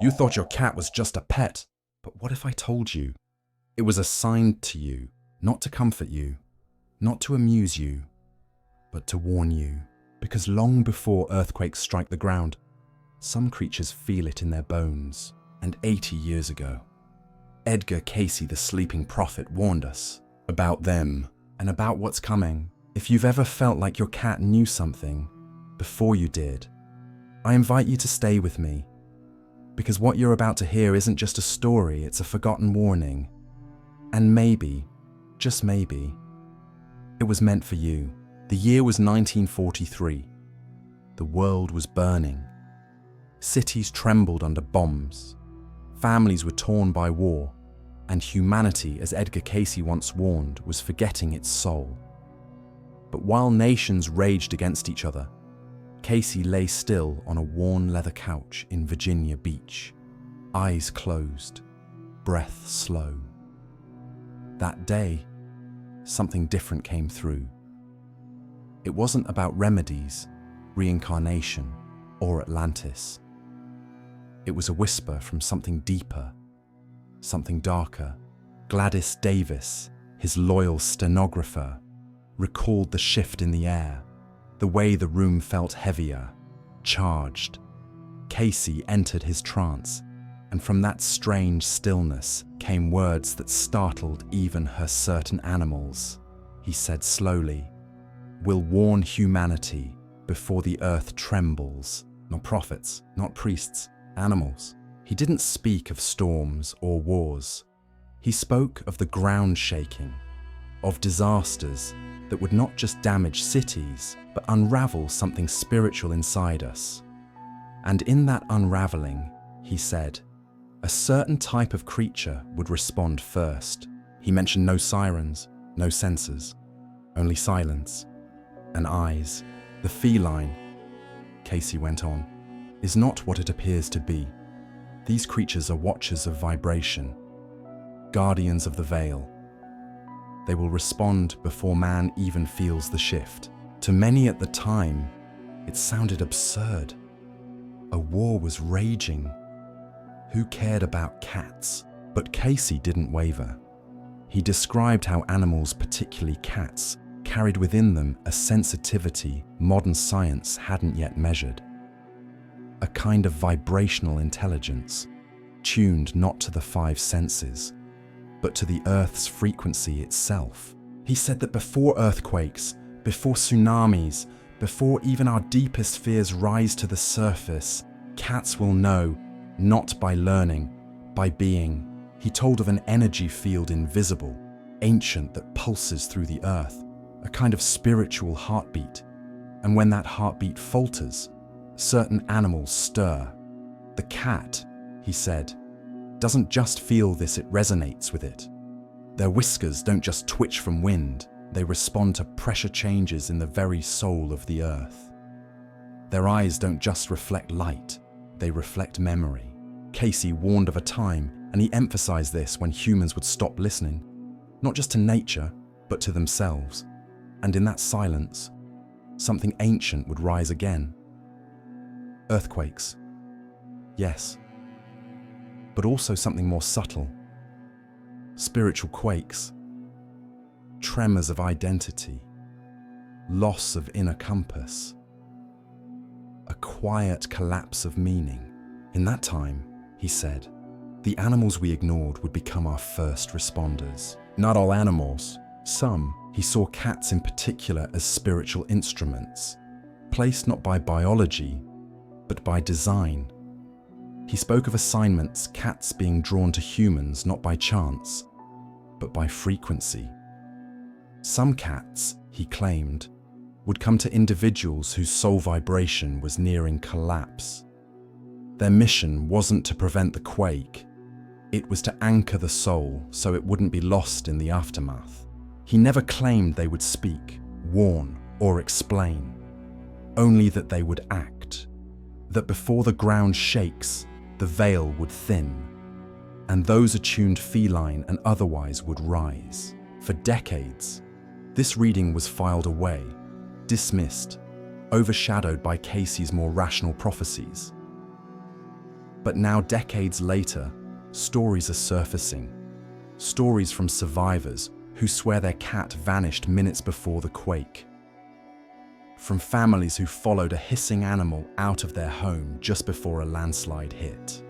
You thought your cat was just a pet. But what if I told you? It was assigned to you, not to comfort you, not to amuse you, but to warn you. Because long before earthquakes strike the ground, some creatures feel it in their bones. And 80 years ago, Edgar Cayce, the sleeping prophet, warned us about them and about what's coming. If you've ever felt like your cat knew something before you did, I invite you to stay with me, because what you're about to hear isn't just a story, it's a forgotten warning. And maybe, just maybe, it was meant for you. The year was 1943. The world was burning. Cities trembled under bombs. Families were torn by war, and humanity, as Edgar Cayce once warned, was forgetting its soul. But while nations raged against each other, Cayce lay still on a worn leather couch in Virginia Beach, eyes closed, breath slow. That day, something different came through. It wasn't about remedies, reincarnation, or Atlantis. It was a whisper from something deeper, something darker. Gladys Davis, his loyal stenographer, recalled the shift in the air, the way the room felt heavier, charged. Cayce entered his trance, and from that strange stillness came words that startled even her certain animals. He said slowly, "We'll warn humanity before the earth trembles." Not prophets, not priests, animals. He didn't speak of storms or wars. He spoke of the ground shaking, of disasters that would not just damage cities, but unravel something spiritual inside us. And in that unraveling, he said, a certain type of creature would respond first. He mentioned no sirens, no sensors, only silence and eyes. The feline, Cayce went on, is not what it appears to be. These creatures are watchers of vibration, guardians of the veil. They will respond before man even feels the shift. To many at the time, it sounded absurd. A war was raging. Who cared about cats? But Cayce didn't waver. He described how animals, particularly cats, carried within them a sensitivity modern science hadn't yet measured. A kind of vibrational intelligence, tuned not to the five senses, but to the Earth's frequency itself. He said that before earthquakes, before tsunamis, before even our deepest fears rise to the surface, cats will know, not by learning, by being. He told of an energy field invisible, ancient, that pulses through the earth, a kind of spiritual heartbeat. And when that heartbeat falters, certain animals stir. The cat, he said, doesn't just feel this, it resonates with it. Their whiskers don't just twitch from wind, they respond to pressure changes in the very soul of the earth. Their eyes don't just reflect light, they reflect memory. Cayce warned of a time, and he emphasized this, when humans would stop listening, not just to nature, but to themselves. And in that silence, something ancient would rise again. Earthquakes, yes, but also something more subtle. Spiritual quakes, tremors of identity, loss of inner compass, a quiet collapse of meaning. In that time, he said, the animals we ignored would become our first responders. Not all animals, some. He saw cats in particular as spiritual instruments, placed not by biology, but by design. He spoke of assignments, cats being drawn to humans not by chance, but by frequency. Some cats, he claimed, would come to individuals whose soul vibration was nearing collapse. Their mission wasn't to prevent the quake, it was to anchor the soul so it wouldn't be lost in the aftermath. He never claimed they would speak, warn, or explain, only that they would act, that before the ground shakes, the veil would thin, and those attuned feline and otherwise would rise. For decades, this reading was filed away, dismissed, overshadowed by Cayce's more rational prophecies. But now, decades later, stories are surfacing. Stories from survivors who swear their cat vanished minutes before the quake. From families who followed a hissing animal out of their home just before a landslide hit.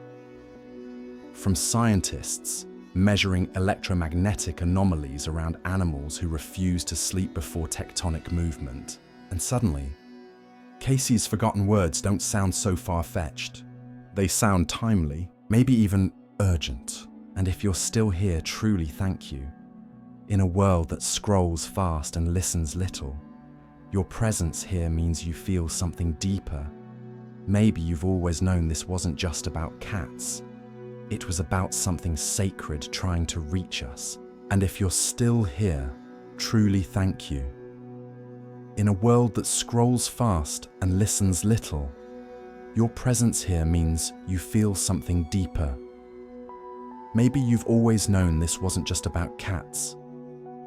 From scientists measuring electromagnetic anomalies around animals who refuse to sleep before tectonic movement. And suddenly, Cayce's forgotten words don't sound so far-fetched. They sound timely, maybe even urgent. And if you're still here, truly thank you. In a world that scrolls fast and listens little, your presence here means you feel something deeper. Maybe you've always known this wasn't just about cats. It was about something sacred trying to reach us. And if you're still here, truly thank you. In a world that scrolls fast and listens little, your presence here means you feel something deeper. Maybe you've always known this wasn't just about cats.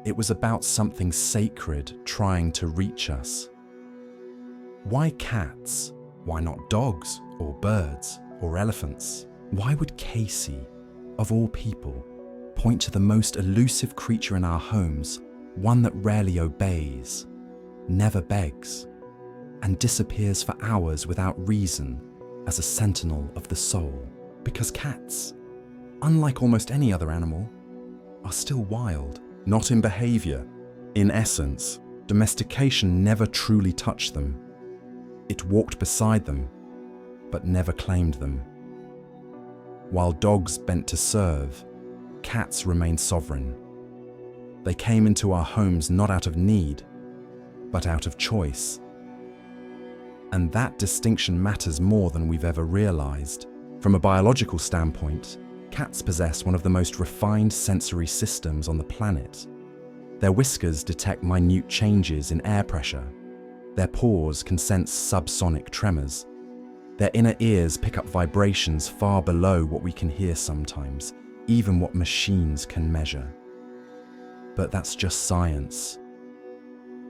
It was about something sacred trying to reach us. Why cats? Why not dogs or birds or elephants? Why would Cayce, of all people, point to the most elusive creature in our homes, one that rarely obeys, never begs, and disappears for hours without reason as a sentinel of the soul? Because cats, unlike almost any other animal, are still wild. Not in behavior. In essence, domestication never truly touched them. It walked beside them, but never claimed them. While dogs bent to serve, cats remained sovereign. They came into our homes not out of need, but out of choice. And that distinction matters more than we've ever realized. From a biological standpoint, cats possess one of the most refined sensory systems on the planet. Their whiskers detect minute changes in air pressure. Their paws can sense subsonic tremors. Their inner ears pick up vibrations far below what we can hear sometimes, even what machines can measure. But that's just science.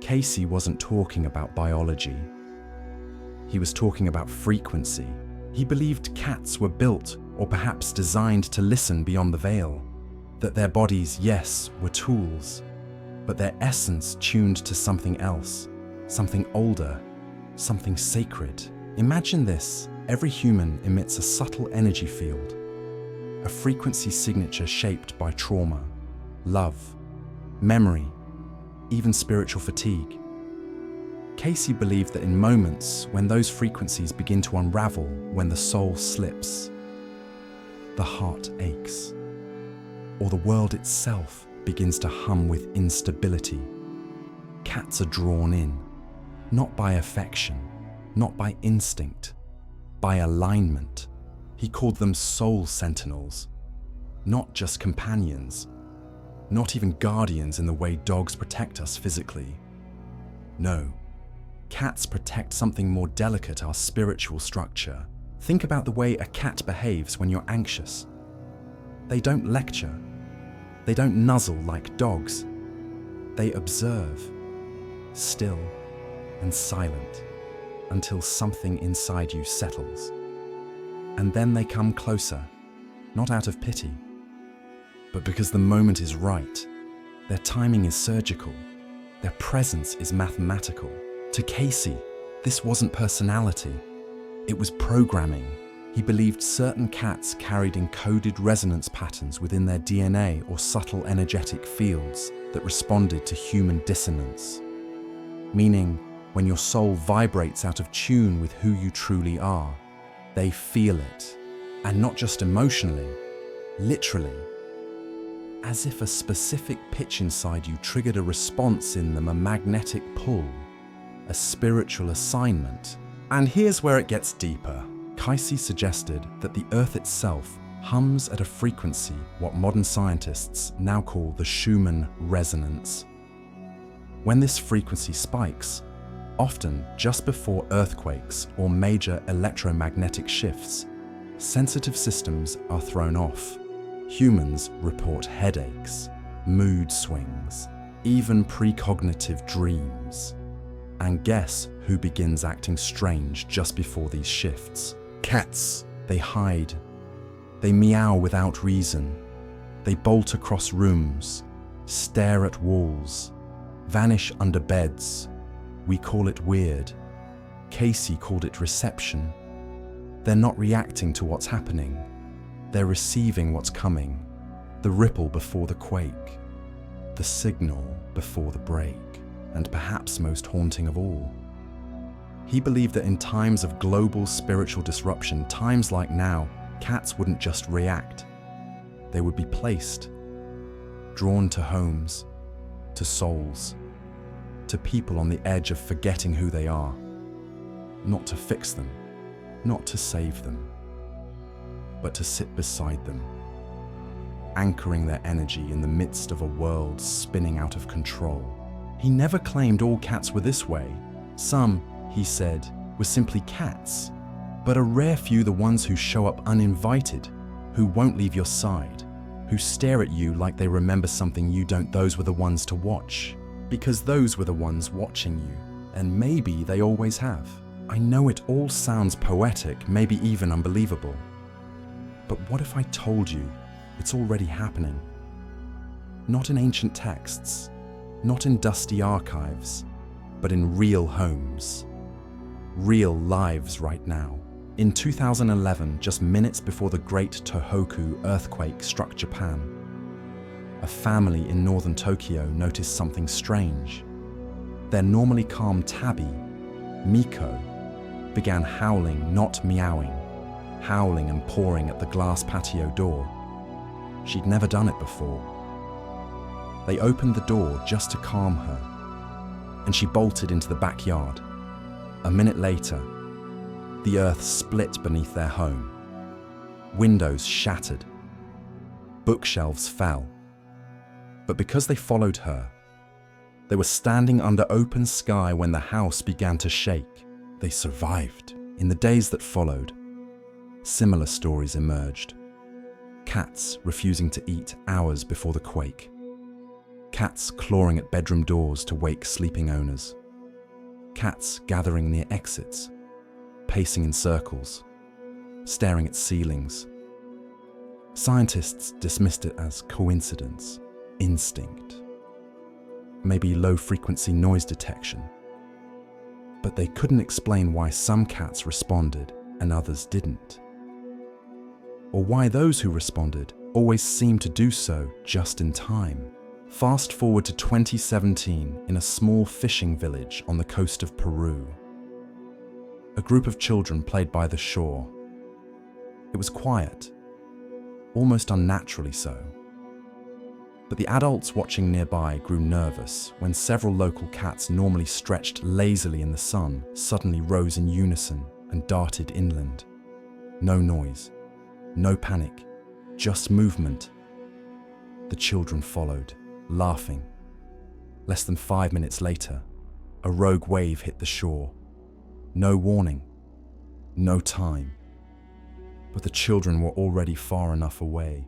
Cayce wasn't talking about biology. He was talking about frequency. He believed cats were built or perhaps designed to listen beyond the veil. That their bodies, yes, were tools, but their essence tuned to something else, something older, something sacred. Imagine this: every human emits a subtle energy field, a frequency signature shaped by trauma, love, memory, even spiritual fatigue. Cayce believed that in moments when those frequencies begin to unravel, when the soul slips, the heart aches, or the world itself begins to hum with instability, cats are drawn in, not by affection, not by instinct, by alignment. He called them soul sentinels, not just companions, not even guardians in the way dogs protect us physically. No, cats protect something more delicate, our spiritual structure. Think about the way a cat behaves when you're anxious. They don't lecture. They don't nuzzle like dogs. They observe, still and silent, until something inside you settles. And then they come closer, not out of pity, but because the moment is right. Their timing is surgical. Their presence is mathematical. To Cayce, this wasn't personality. It was programming. He believed certain cats carried encoded resonance patterns within their DNA or subtle energetic fields that responded to human dissonance. Meaning, when your soul vibrates out of tune with who you truly are, they feel it. And not just emotionally, literally. As if a specific pitch inside you triggered a response in them, a magnetic pull, a spiritual assignment. And here's where it gets deeper. Cayce suggested that the Earth itself hums at a frequency what modern scientists now call the Schumann resonance. When this frequency spikes, often just before earthquakes or major electromagnetic shifts, sensitive systems are thrown off. Humans report headaches, mood swings, even precognitive dreams. And guess who begins acting strange just before these shifts? Cats. They hide, They meow without reason. They bolt across rooms, stare at walls, vanish under beds. We call it weird. Cayce called it reception. They're not reacting to what's happening. They're receiving what's coming. The ripple before the quake. The signal before the break. And perhaps most haunting of all, he believed that in times of global spiritual disruption, times like now, cats wouldn't just react. They would be placed, drawn to homes, to souls, to people on the edge of forgetting who they are. Not to fix them, not to save them, but to sit beside them, anchoring their energy in the midst of a world spinning out of control. He never claimed all cats were this way. Some, he said, were simply cats, but a rare few the ones who show up uninvited, who won't leave your side, who stare at you like they remember something you don't. Those were the ones to watch, because those were the ones watching you, and maybe they always have. I know it all sounds poetic, maybe even unbelievable, but what if I told you it's already happening? Not in ancient texts, not in dusty archives, but in real homes, real lives right now. In 2011, just minutes before the Great Tohoku earthquake struck Japan, a family in northern Tokyo noticed something strange. Their normally calm tabby, Miko, began howling, not meowing, howling and pawing at the glass patio door. She'd never done it before. They opened the door just to calm her, and she bolted into the backyard. A minute later, the earth split beneath their home. Windows shattered. Bookshelves fell. But because they followed her, they were standing under open sky when the house began to shake. They survived. In the days that followed, similar stories emerged. Cats refusing to eat hours before the quake. Cats clawing at bedroom doors to wake sleeping owners. Cats gathering near exits, pacing in circles, staring at ceilings. Scientists dismissed it as coincidence, instinct, maybe low-frequency noise detection. But they couldn't explain why some cats responded and others didn't. Or why those who responded always seemed to do so just in time. Fast forward to 2017 in a small fishing village on the coast of Peru. A group of children played by the shore. It was quiet, almost unnaturally so. But the adults watching nearby grew nervous when several local cats normally stretched lazily in the sun suddenly rose in unison and darted inland. No noise, no panic, just movement. The children followed, laughing. Less than 5 minutes later, a rogue wave hit the shore. No warning, no time. But the children were already far enough away.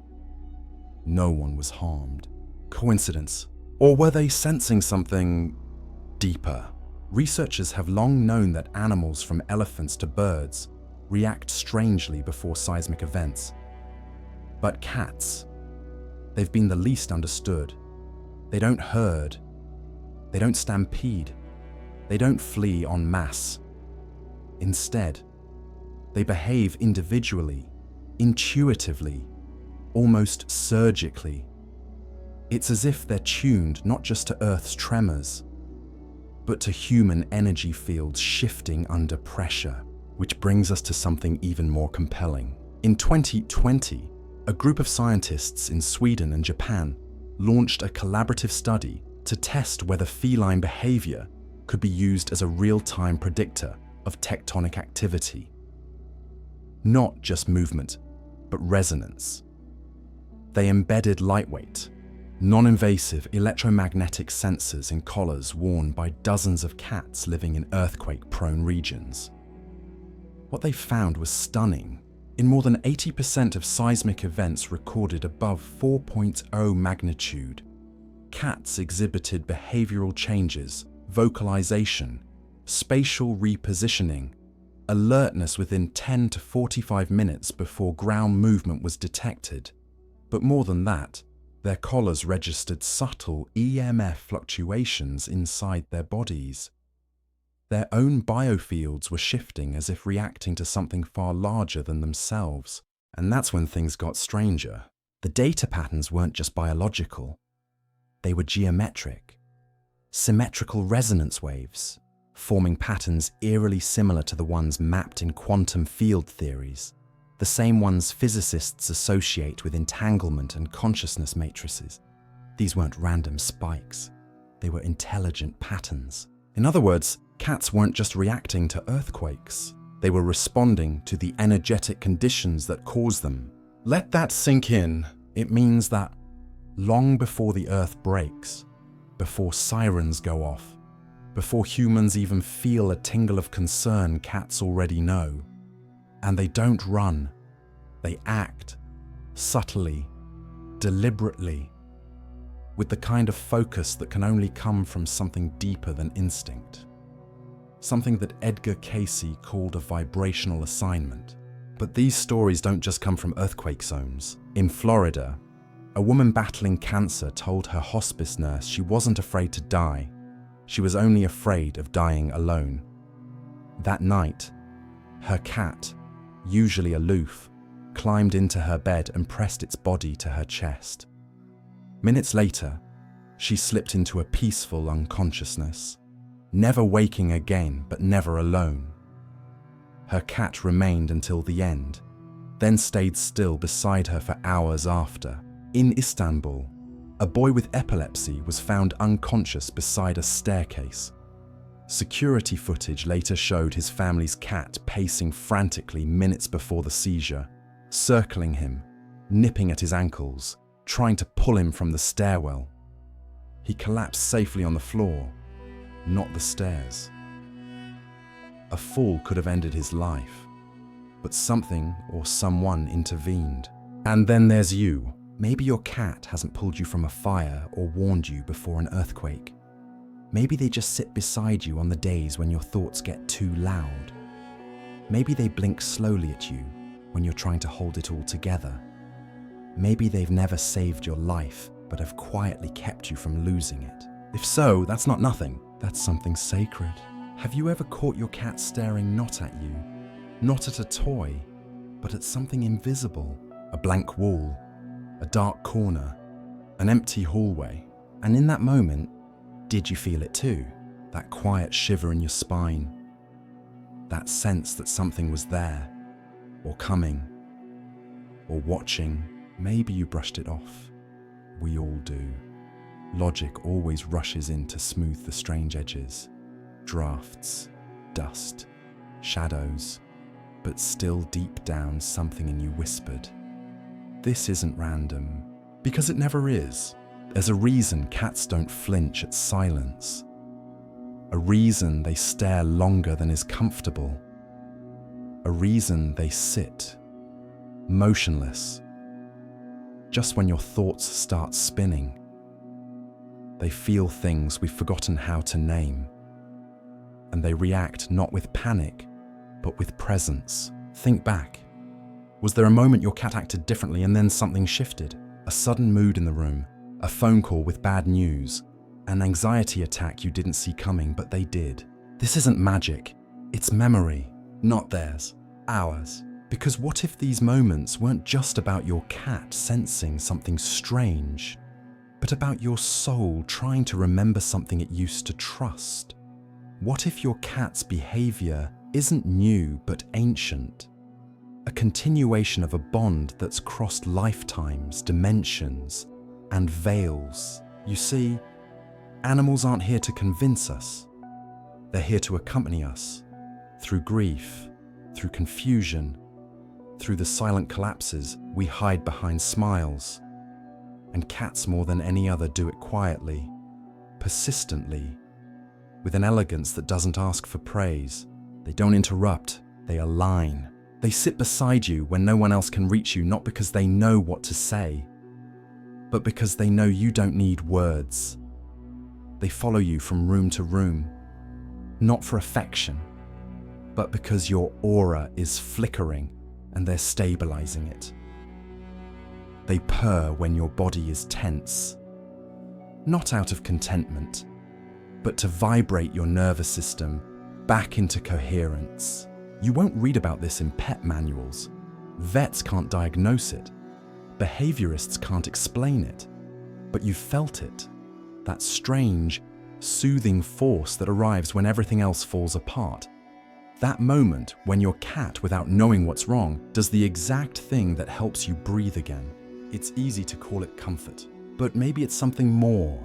No one was harmed. Coincidence? Or were they sensing something deeper? Researchers have long known that animals from elephants to birds react strangely before seismic events. But cats, they've been the least understood. They don't herd, they don't stampede, they don't flee en masse. Instead, they behave individually, intuitively, almost surgically. It's as if they're tuned not just to Earth's tremors, but to human energy fields shifting under pressure, which brings us to something even more compelling. In 2020, a group of scientists in Sweden and Japan launched a collaborative study to test whether feline behavior could be used as a real-time predictor of tectonic activity. Not just movement, but resonance. They embedded lightweight, non-invasive electromagnetic sensors in collars worn by dozens of cats living in earthquake-prone regions. What they found was stunning. In more than 80% of seismic events recorded above 4.0 magnitude, cats exhibited behavioral changes, vocalization, spatial repositioning, alertness within 10 to 45 minutes before ground movement was detected. But more than that, their collars registered subtle EMF fluctuations inside their bodies. Their own biofields were shifting as if reacting to something far larger than themselves. And that's when things got stranger. The data patterns weren't just biological. They were geometric. Symmetrical resonance waves, forming patterns eerily similar to the ones mapped in quantum field theories, the same ones physicists associate with entanglement and consciousness matrices. These weren't random spikes. They were intelligent patterns. In other words, cats weren't just reacting to earthquakes. They were responding to the energetic conditions that caused them. Let that sink in. It means that long before the earth breaks, before sirens go off, before humans even feel a tingle of concern, cats already know. And they don't run. They act, subtly, deliberately, with the kind of focus that can only come from something deeper than instinct. Something that Edgar Cayce called a vibrational assignment. But these stories don't just come from earthquake zones. In Florida, a woman battling cancer told her hospice nurse she wasn't afraid to die. She was only afraid of dying alone. That night, her cat, usually aloof, climbed into her bed and pressed its body to her chest. Minutes later, she slipped into a peaceful unconsciousness, never waking again, but never alone. Her cat remained until the end, then stayed still beside her for hours after. In Istanbul, a boy with epilepsy was found unconscious beside a staircase. Security footage later showed his family's cat pacing frantically minutes before the seizure, circling him, nipping at his ankles, trying to pull him from the stairwell. He collapsed safely on the floor, not the stairs. A fall could have ended his life, but something or someone intervened. And then there's you. Maybe your cat hasn't pulled you from a fire or warned you before an earthquake. Maybe they just sit beside you on the days when your thoughts get too loud. Maybe they blink slowly at you when you're trying to hold it all together. Maybe they've never saved your life, but have quietly kept you from losing it. If so, that's not nothing. That's something sacred. Have you ever caught your cat staring not at you, not at a toy, but at something invisible? A blank wall, a dark corner, an empty hallway. And in that moment, did you feel it too? That quiet shiver in your spine, that sense that something was there, or coming, or watching. Maybe you brushed it off. We all do. Logic always rushes in to smooth the strange edges. Drafts, dust, shadows, but still deep down something in you whispered, this isn't random. Because it never is. There's a reason cats don't flinch at silence. A reason they stare longer than is comfortable. A reason they sit, motionless, just when your thoughts start spinning. They feel things we've forgotten how to name. And they react not with panic, but with presence. Think back. Was there a moment your cat acted differently and then something shifted? A sudden mood in the room, a phone call with bad news, an anxiety attack you didn't see coming, but they did. This isn't magic. It's memory, not theirs, ours. Because what if these moments weren't just about your cat sensing something strange, but about your soul trying to remember something it used to trust? What if your cat's behavior isn't new but ancient? A continuation of a bond that's crossed lifetimes, dimensions, and veils. You see, animals aren't here to convince us. They're here to accompany us through grief, through confusion, through the silent collapses we hide behind smiles. And cats more than any other do it quietly, persistently, with an elegance that doesn't ask for praise. They don't interrupt, they align. They sit beside you when no one else can reach you, not because they know what to say, but because they know you don't need words. They follow you from room to room, not for affection, but because your aura is flickering and they're stabilizing it. They purr when your body is tense, not out of contentment, but to vibrate your nervous system back into coherence. You won't read about this in pet manuals. Vets can't diagnose it. Behaviorists can't explain it. But you felt it, that strange, soothing force that arrives when everything else falls apart. That moment when your cat, without knowing what's wrong, does the exact thing that helps you breathe again. It's easy to call it comfort, but maybe it's something more.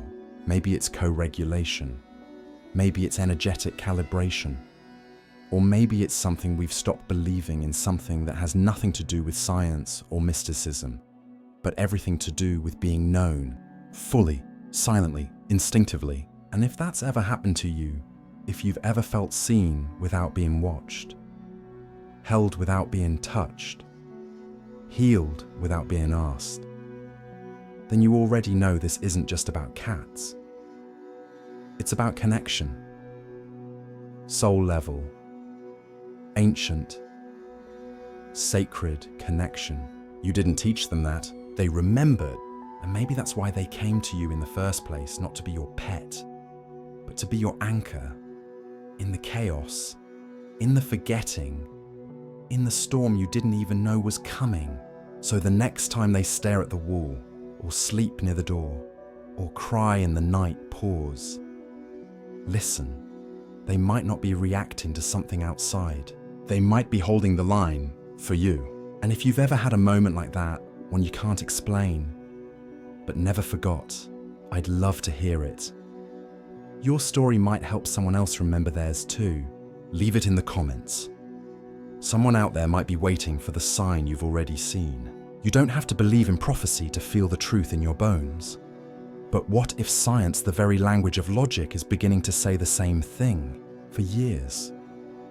Maybe it's co-regulation. Maybe it's energetic calibration. Or maybe it's something we've stopped believing in, something that has nothing to do with science or mysticism, but everything to do with being known, fully, silently, instinctively. And if that's ever happened to you, if you've ever felt seen without being watched, held without being touched, healed without being asked, then you already know this isn't just about cats. It's about connection, soul level, ancient, sacred connection. You didn't teach them that. They remembered, and maybe that's why they came to you in the first place, not to be your pet, but to be your anchor in the chaos, in the forgetting, in the storm you didn't even know was coming. So the next time they stare at the wall, or sleep near the door, or cry in the night, pause. Listen. They might not be reacting to something outside. They might be holding the line for you. And if you've ever had a moment like that, one you can't explain, but never forgot, I'd love to hear it. Your story might help someone else remember theirs too. Leave it in the comments. Someone out there might be waiting for the sign you've already seen. You don't have to believe in prophecy to feel the truth in your bones. But what if science, the very language of logic, is beginning to say the same thing? For years,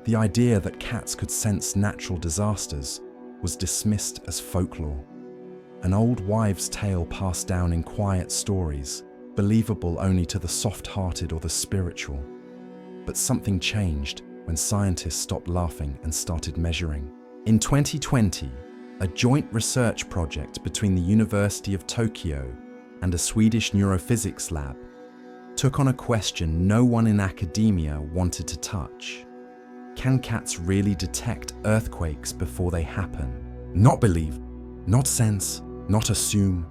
the idea that cats could sense natural disasters was dismissed as folklore. An old wives' tale passed down in quiet stories, believable only to the soft-hearted or the spiritual. But something changed when scientists stopped laughing and started measuring. In 2020, a joint research project between the University of Tokyo and a Swedish neurophysics lab took on a question no one in academia wanted to touch. Can cats really detect earthquakes before they happen? Not believe, not sense, not assume,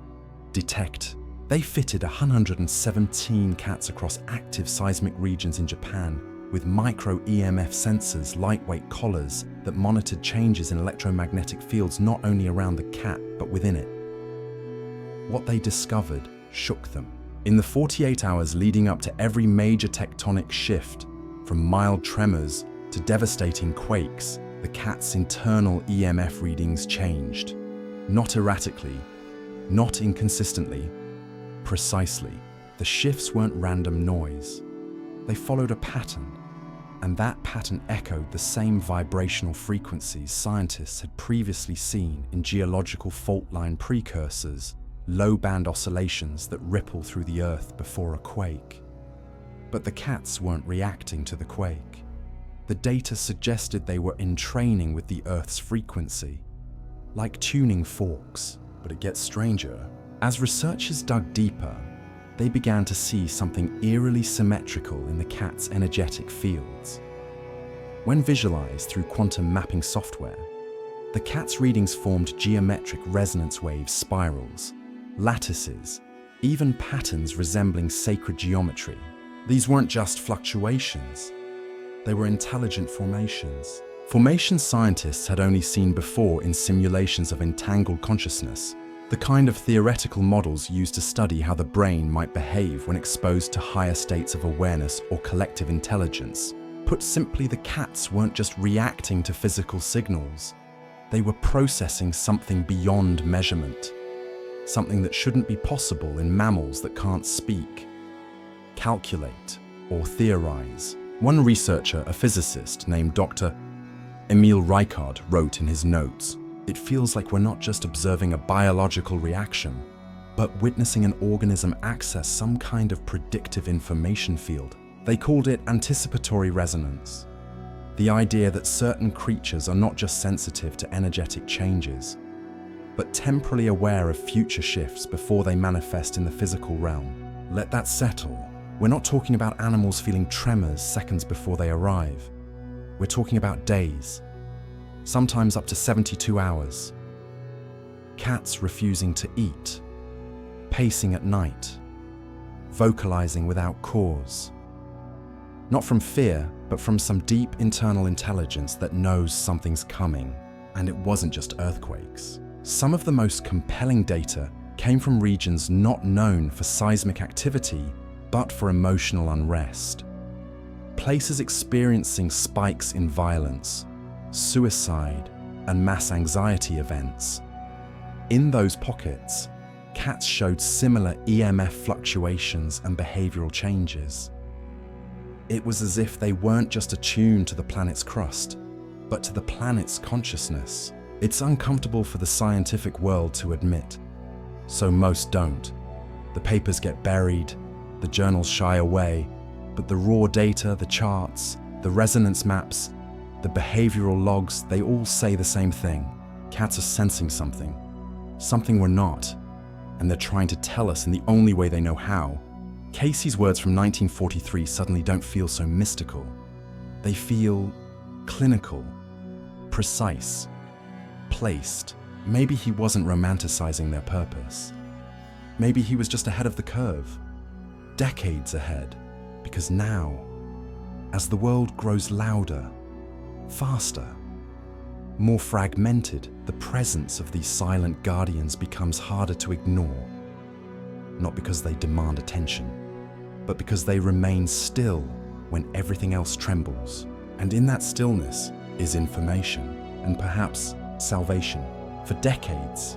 detect. They fitted 117 cats across active seismic regions in Japan with micro EMF sensors, lightweight collars that monitored changes in electromagnetic fields not only around the cat but within it. What they discovered shook them. In the 48 hours leading up to every major tectonic shift, from mild tremors to devastating quakes, the cat's internal EMF readings changed. Not erratically, not inconsistently, precisely. The shifts weren't random noise. They followed a pattern, and that pattern echoed the same vibrational frequencies scientists had previously seen in geological fault line precursors, low-band oscillations that ripple through the earth before a quake. But the cats weren't reacting to the quake. The data suggested they were in training with the Earth's frequency, like tuning forks. But it gets stranger. As researchers dug deeper, they began to see something eerily symmetrical in the cat's energetic fields. When visualized through quantum mapping software, the cat's readings formed geometric resonance wave spirals, lattices, even patterns resembling sacred geometry. These weren't just fluctuations. They were intelligent formations. Formations scientists had only seen before in simulations of entangled consciousness, the kind of theoretical models used to study how the brain might behave when exposed to higher states of awareness or collective intelligence. Put simply, the cats weren't just reacting to physical signals. They were processing something beyond measurement. Something that shouldn't be possible in mammals that can't speak, calculate, or theorize. One researcher, a physicist named Dr. Emil Reichard, wrote in his notes, "It feels like we're not just observing a biological reaction, but witnessing an organism access some kind of predictive information field." They called it anticipatory resonance. The idea that certain creatures are not just sensitive to energetic changes, but temporally aware of future shifts before they manifest in the physical realm. Let that settle. We're not talking about animals feeling tremors seconds before they arrive. We're talking about days, sometimes up to 72 hours. Cats refusing to eat, pacing at night, vocalizing without cause. Not from fear, but from some deep internal intelligence that knows something's coming. And it wasn't just earthquakes. Some of the most compelling data came from regions not known for seismic activity, but for emotional unrest. Places experiencing spikes in violence, suicide, and mass anxiety events. In those pockets, cats showed similar EMF fluctuations and behavioral changes. It was as if they weren't just attuned to the planet's crust, but to the planet's consciousness. It's uncomfortable for the scientific world to admit, so most don't. The papers get buried, the journals shy away, but the raw data, the charts, the resonance maps, the behavioral logs, they all say the same thing. Cats are sensing something we're not, and they're trying to tell us in the only way they know how. Cayce's words from 1943 suddenly don't feel so mystical. They feel clinical, precise, placed. Maybe he wasn't romanticizing their purpose. Maybe he was just ahead of the curve, decades ahead, because now, as the world grows louder, faster, more fragmented, the presence of these silent guardians becomes harder to ignore. Not because they demand attention, but because they remain still when everything else trembles. And in that stillness is information, and perhaps salvation. For decades,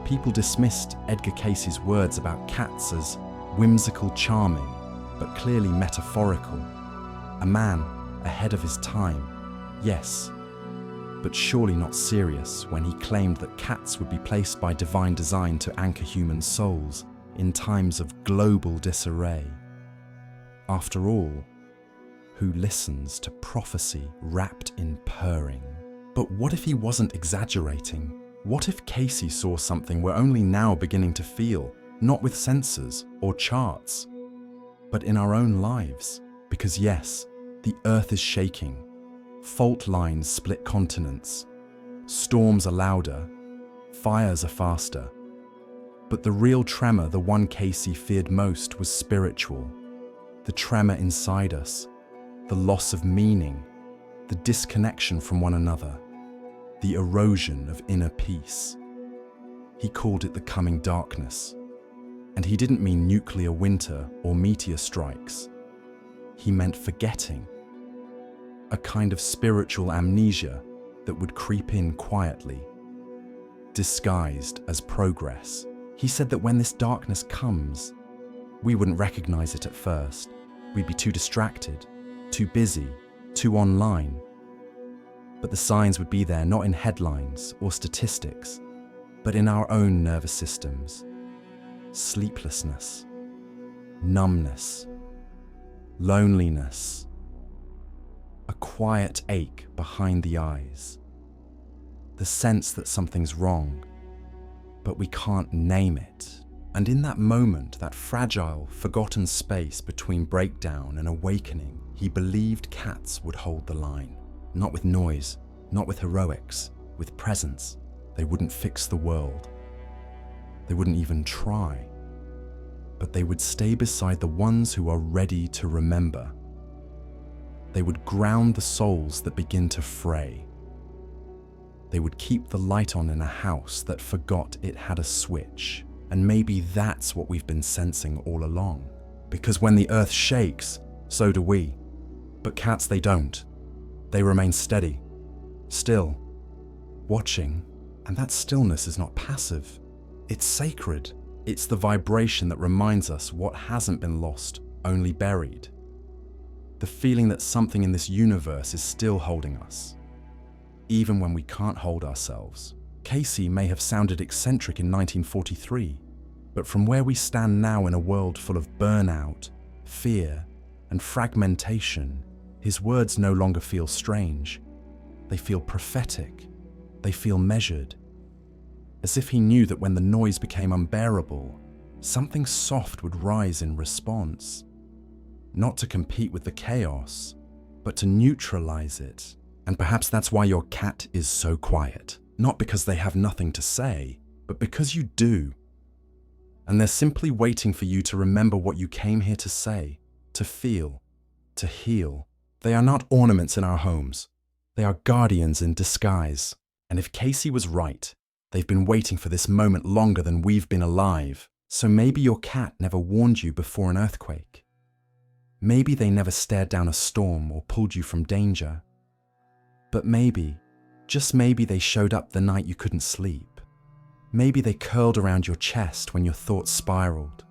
people dismissed Edgar Cayce's words about cats as whimsical, charming, but clearly metaphorical. A man ahead of his time, yes, but surely not serious when he claimed that cats would be placed by divine design to anchor human souls in times of global disarray. After all, who listens to prophecy wrapped in purring? But what if he wasn't exaggerating? What if Cayce saw something we're only now beginning to feel, not with sensors or charts, but in our own lives? Because yes, the earth is shaking, fault lines split continents, storms are louder, fires are faster. But the real tremor, the one Cayce feared most, was spiritual. The tremor inside us, the loss of meaning, the disconnection from one another, the erosion of inner peace. He called it the coming darkness. And he didn't mean nuclear winter or meteor strikes. He meant forgetting, a kind of spiritual amnesia that would creep in quietly, disguised as progress. He said that when this darkness comes, we wouldn't recognize it at first. We'd be too distracted, too busy, too online. But the signs would be there, not in headlines or statistics, but in our own nervous systems. Sleeplessness, numbness, loneliness, a quiet ache behind the eyes, the sense that something's wrong, but we can't name it. And in that moment, that fragile, forgotten space between breakdown and awakening, he believed cats would hold the line. Not with noise, not with heroics, with presence. They wouldn't fix the world. They wouldn't even try. But they would stay beside the ones who are ready to remember. They would ground the souls that begin to fray. They would keep the light on in a house that forgot it had a switch. And maybe that's what we've been sensing all along. Because when the earth shakes, so do we. But cats, they don't. They remain steady, still, watching. And that stillness is not passive. It's sacred. It's the vibration that reminds us what hasn't been lost, only buried. The feeling that something in this universe is still holding us, even when we can't hold ourselves. Cayce may have sounded eccentric in 1943, but from where we stand now in a world full of burnout, fear, and fragmentation, His words no longer feel strange. They feel prophetic. They feel measured. As if he knew that when the noise became unbearable, something soft would rise in response. Not to compete with the chaos, but to neutralize it. And perhaps that's why your cat is so quiet. Not because they have nothing to say, but because you do. And they're simply waiting for you to remember what you came here to say, to feel, to heal. They are not ornaments in our homes. They are guardians in disguise. And if Cayce was right, they've been waiting for this moment longer than we've been alive. So maybe your cat never warned you before an earthquake. Maybe they never stared down a storm or pulled you from danger. But maybe, just maybe, they showed up the night you couldn't sleep. Maybe they curled around your chest when your thoughts spiraled.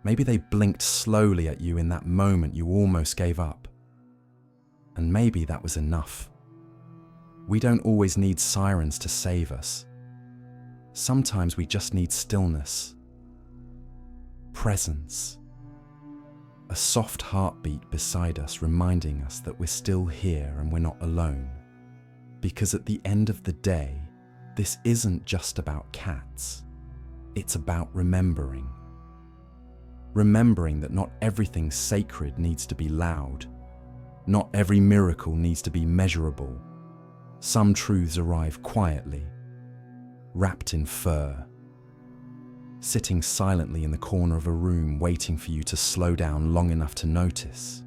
Maybe they blinked slowly at you in that moment you almost gave up. And maybe that was enough. We don't always need sirens to save us. Sometimes we just need stillness, presence, a soft heartbeat beside us reminding us that we're still here and we're not alone. Because at the end of the day, this isn't just about cats. It's about remembering. Remembering that not everything sacred needs to be loud. Not every miracle needs to be measurable. Some truths arrive quietly, wrapped in fur, sitting silently in the corner of a room waiting for you to slow down long enough to notice.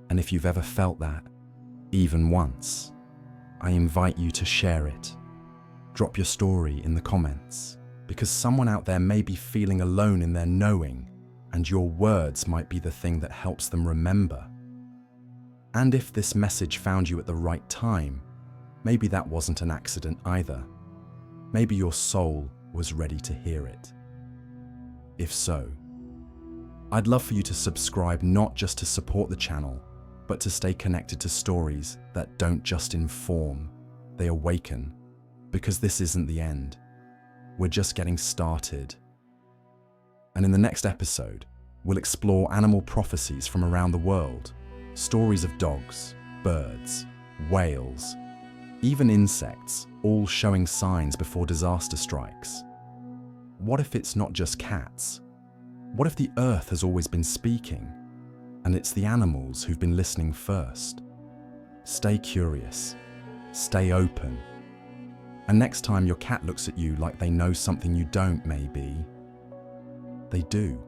And if you've ever felt that, even once, I invite you to share it. Drop your story in the comments, because someone out there may be feeling alone in their knowing, and your words might be the thing that helps them remember. And if this message found you at the right time, maybe that wasn't an accident either. Maybe your soul was ready to hear it. If so, I'd love for you to subscribe, not just to support the channel, but to stay connected to stories that don't just inform, they awaken. Because this isn't the end. We're just getting started. And in the next episode, we'll explore animal prophecies from around the world, stories of dogs, birds, whales, even insects, all showing signs before disaster strikes. What if it's not just cats? What if the earth has always been speaking, and it's the animals who've been listening first? Stay curious, stay open, and next time your cat looks at you like they know something you don't, maybe they do.